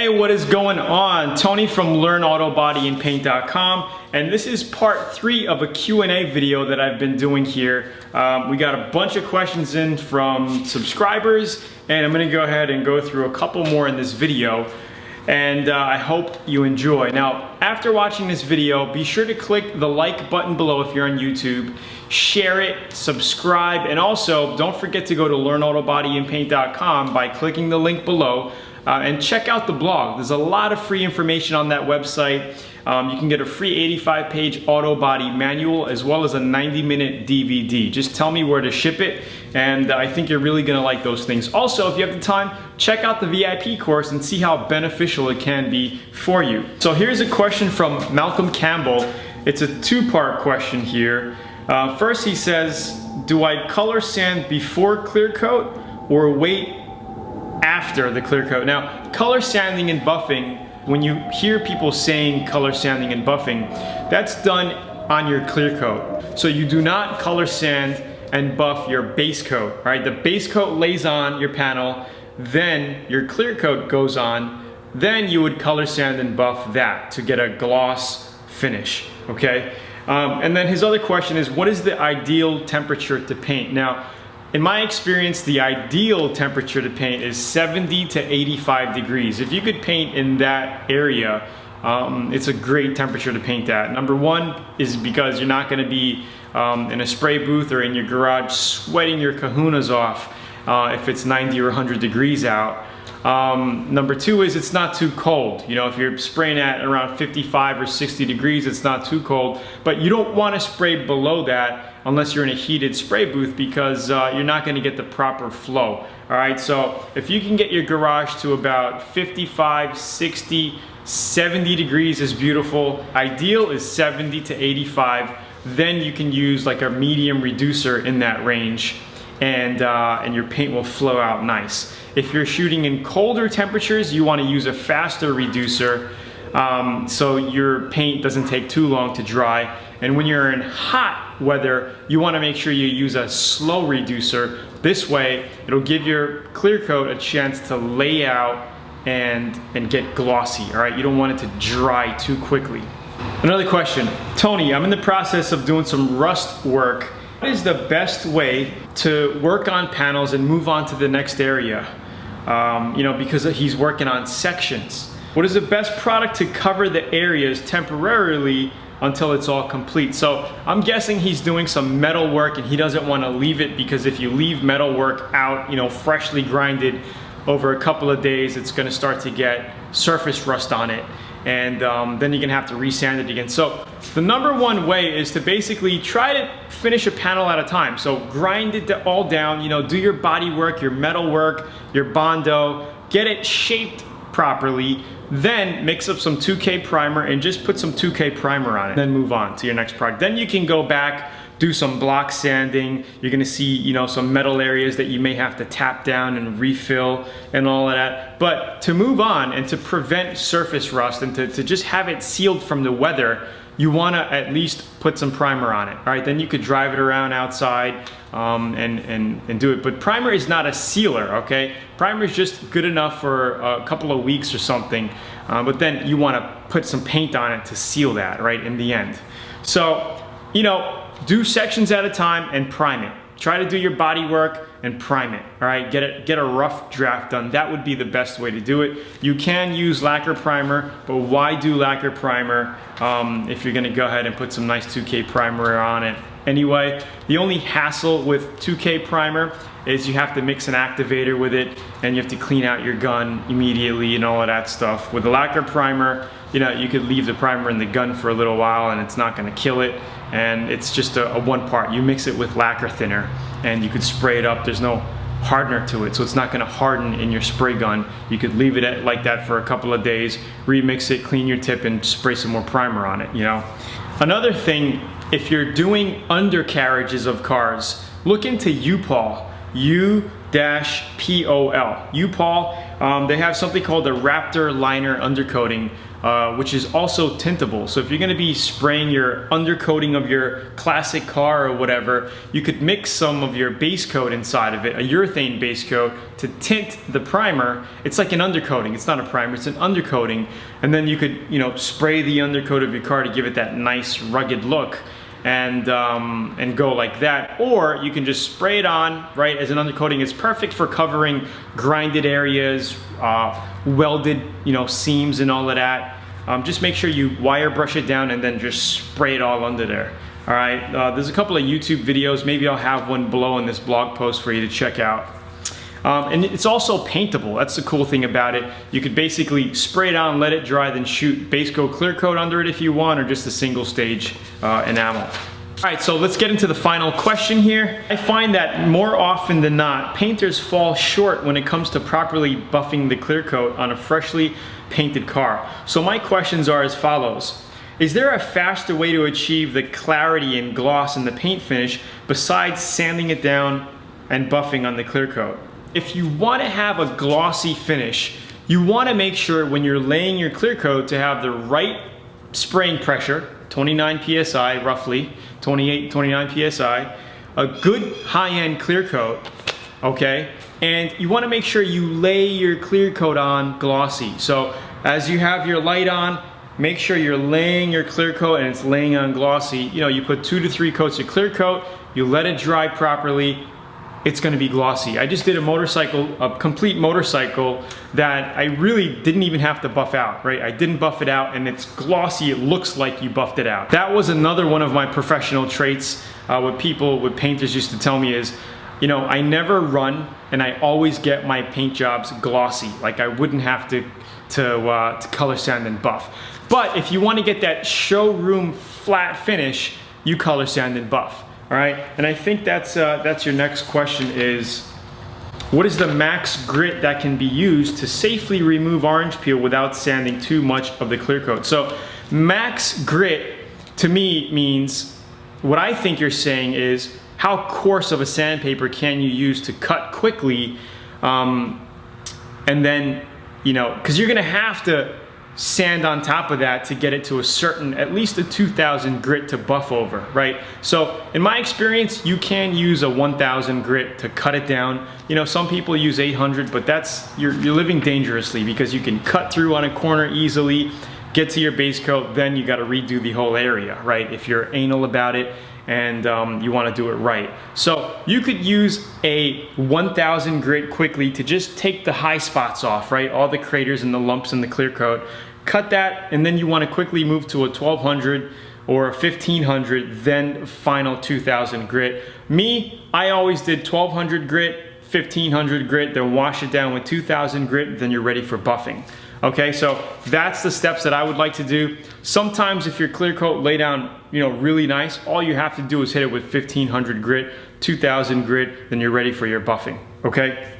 Hey, what is going on? Tony from LearnAutoBodyAndPaint.com, and this is part 3 of a Q&A video that I've been doing here. We got a bunch of questions in from subscribers, and I'm gonna go ahead and go through a couple more in this video, and I hope you enjoy. Now, after watching this video, be sure to click the like button below if you're on YouTube, share it, subscribe, and also don't forget to go to LearnAutoBodyAndPaint.com by clicking the link below. And check out the blog. There's a lot of free information on that website. You can get a free 85-page auto body manual as well as a 90-minute DVD. Just tell me where to ship it, and I think you're really gonna like those things. Also, if you have the time, check out the VIP course and see how beneficial it can be for you. So here's a question from Malcolm Campbell. It's a two-part question here. First, he says, do I color sand before clear coat or wait after the clear coat? Now, color sanding and buffing, when you hear people saying color sanding and buffing, that's done on your clear coat. So you do not color sand and buff your base coat, right? The base coat lays on your panel, then your clear coat goes on, then you would color sand and buff that to get a gloss finish, okay? And then his other question is, what is the ideal temperature to paint? Now, in my experience, the ideal temperature to paint is 70 to 85 degrees. If you could paint in that area, it's a great temperature to paint at. Number one is because you're not gonna be in a spray booth or in your garage sweating your kahunas off if it's 90 or 100 degrees out. Number two is it's not too cold. You know, if you're spraying at around 55 or 60 degrees, it's not too cold, but you don't wanna spray below that unless you're in a heated spray booth, because you're not gonna get the proper flow. All right, so if you can get your garage to about 55, 60, 70 degrees is beautiful. Ideal is 70 to 85. Then you can use like a medium reducer in that range, and your paint will flow out nice. If you're shooting in colder temperatures, you wanna use a faster reducer so your paint doesn't take too long to dry. And when you're in hot weather, you wanna make sure you use a slow reducer. This way, it'll give your clear coat a chance to lay out and get glossy, all right? You don't want it to dry too quickly. Another question, Tony, I'm in the process of doing some rust work. What is the best way to work on panels and move on to the next area? You know, because he's working on sections. What is the best product to cover the areas temporarily until it's all complete? So I'm guessing he's doing some metal work and he doesn't want to leave it, because if you leave metal work out, you know, freshly grinded over a couple of days, it's going to start to get surface rust on it, and then you're gonna have to resand it again. So the number one way is to basically try to finish a panel at a time. So grind it all down, you know, do your body work, your metal work, your Bondo, get it shaped properly, then mix up some 2K primer and just put some 2K primer on it, then move on to your next product. Then you can go back, do some block sanding. You're gonna see, you know, some metal areas that you may have to tap down and refill and all of that. But to move on and to prevent surface rust and to just have it sealed from the weather, you wanna at least put some primer on it, all right? Then you could drive it around outside and do it. But primer is not a sealer, okay? Primer is just good enough for a couple of weeks or something, but then you wanna put some paint on it to seal that, right, in the end. So, you know, do sections at a time and prime it. Try to do your body work and prime it, all right? Get a rough draft done. That would be the best way to do it. You can use lacquer primer, but why do lacquer primer if you're gonna go ahead and put some nice 2K primer on it? Anyway, the only hassle with 2K primer is you have to mix an activator with it, and you have to clean out your gun immediately and all of that stuff. With the lacquer primer, you know, you could leave the primer in the gun for a little while and it's not gonna kill it, and it's just a one part. You mix it with lacquer thinner and you could spray it up. There's no hardener to it, so it's not gonna harden in your spray gun. You could leave it like that for a couple of days, remix it, clean your tip, and spray some more primer on it, you know? Another thing, if you're doing undercarriages of cars, look into U-POL. U U-P-O-L. U-Pol. They have something called the Raptor Liner Undercoating, which is also tintable. So if you're going to be spraying your undercoating of your classic car or whatever, you could mix some of your base coat inside of it, a urethane base coat, to tint the primer. It's like an undercoating. It's not a primer, it's an undercoating. And then you could, you know, spray the undercoat of your car to give it that nice rugged look. And go like that, or you can just spray it on, right, as an undercoating. It's perfect for covering grinded areas, welded, you know, seams and all of that. Just make sure you wire brush it down and then just spray it all under there. All right, there's a couple of YouTube videos. Maybe I'll have one below in this blog post for you to check out. And it's also paintable. That's the cool thing about it. You could basically spray it on, let it dry, then shoot base coat, clear coat under it if you want, or just a single stage enamel. All right, so let's get into the final question here. I find that more often than not, painters fall short when it comes to properly buffing the clear coat on a freshly painted car. So my questions are as follows. Is there a faster way to achieve the clarity and gloss in the paint finish besides sanding it down and buffing on the clear coat? If you want to have a glossy finish, you want to make sure when you're laying your clear coat to have the right spraying pressure, 29 psi roughly, 28, 29 psi, a good high-end clear coat, okay? And you want to make sure you lay your clear coat on glossy. So as you have your light on, make sure you're laying your clear coat and it's laying on glossy. You know, you put 2 to 3 coats of clear coat, you let it dry properly, it's going to be glossy. I just did a complete motorcycle that I really didn't even have to buff out, right? I didn't buff it out and it's glossy. It looks like you buffed it out. That was another one of my professional traits. What painters used to tell me is, you know, I never run and I always get my paint jobs glossy. Like I wouldn't have to color sand and buff. But if you want to get that showroom flat finish, you color sand and buff. All right, and I think that's your next question is, what is the max grit that can be used to safely remove orange peel without sanding too much of the clear coat? So max grit to me means, what I think you're saying is, how coarse of a sandpaper can you use to cut quickly, and then, you know, because you're gonna have to sand on top of that to get it to a certain, at least a 2000 grit to buff over, right? So in my experience, you can use a 1000 grit to cut it down. You know, some people use 800, but that's, you're living dangerously, because you can cut through on a corner easily, get to your base coat, then you got to redo the whole area, right? If you're anal about it and you want to do it right. So you could use a 1000 grit quickly to just take the high spots off, right? All the craters and the lumps in the clear coat. Cut that, and then you want to quickly move to a 1200 or a 1500, then final 2000 grit. Me, I always did 1200 grit, 1500 grit, then wash it down with 2000 grit, then you're ready for buffing. Okay, so that's the steps that I would like to do. Sometimes if your clear coat lay down, you know, really nice, all you have to do is hit it with 1500 grit, 2000 grit, then you're ready for your buffing, okay?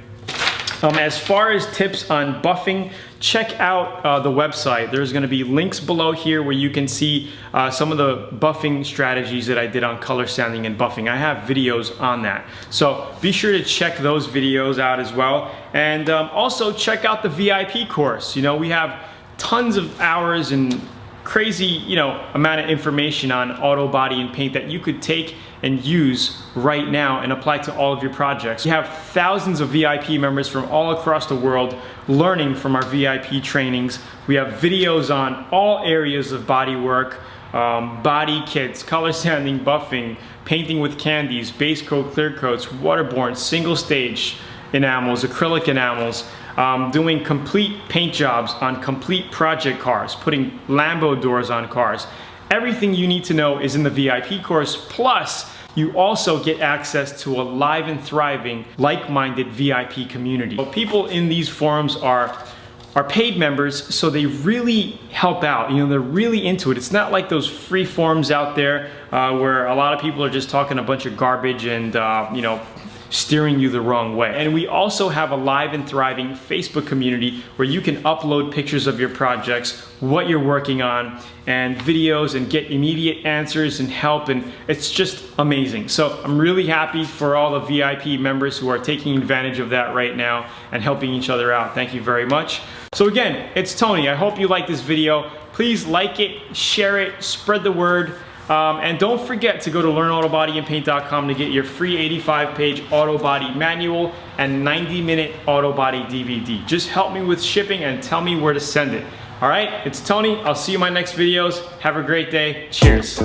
As far as tips on buffing, check out the website. There's going to be links below here where you can see some of the buffing strategies that I did on color sanding and buffing. I have videos on that. So be sure to check those videos out as well. And also check out the VIP course. You know, we have tons of hours and crazy, you know, amount of information on auto body and paint that you could take and use right now and apply to all of your projects. We have thousands of VIP members from all across the world learning from our VIP trainings. We have videos on all areas of body work, body kits, color sanding, buffing, painting with candies, base coat, clear coats, waterborne, single stage enamels, acrylic enamels, doing complete paint jobs on complete project cars, putting Lambo doors on cars. Everything you need to know is in the VIP course, plus you also get access to a live and thriving, like-minded VIP community. People in these forums are paid members, so they really help out. You know, they're really into it. It's not like those free forums out there where a lot of people are just talking a bunch of garbage and you know, steering you the wrong way. And we also have a live and thriving Facebook community where you can upload pictures of your projects, what you're working on, and videos, and get immediate answers and help, and it's just amazing. So I'm really happy for all the VIP members who are taking advantage of that right now and helping each other out. Thank you very much. So again, it's Tony. I hope you like this video. Please like it, share it, spread the word. And don't forget to go to learnautobodyandpaint.com to get your free 85-page auto body manual and 90-minute auto body DVD. Just help me with shipping and tell me where to send it. All right, it's Tony. I'll see you in my next videos. Have a great day. Cheers.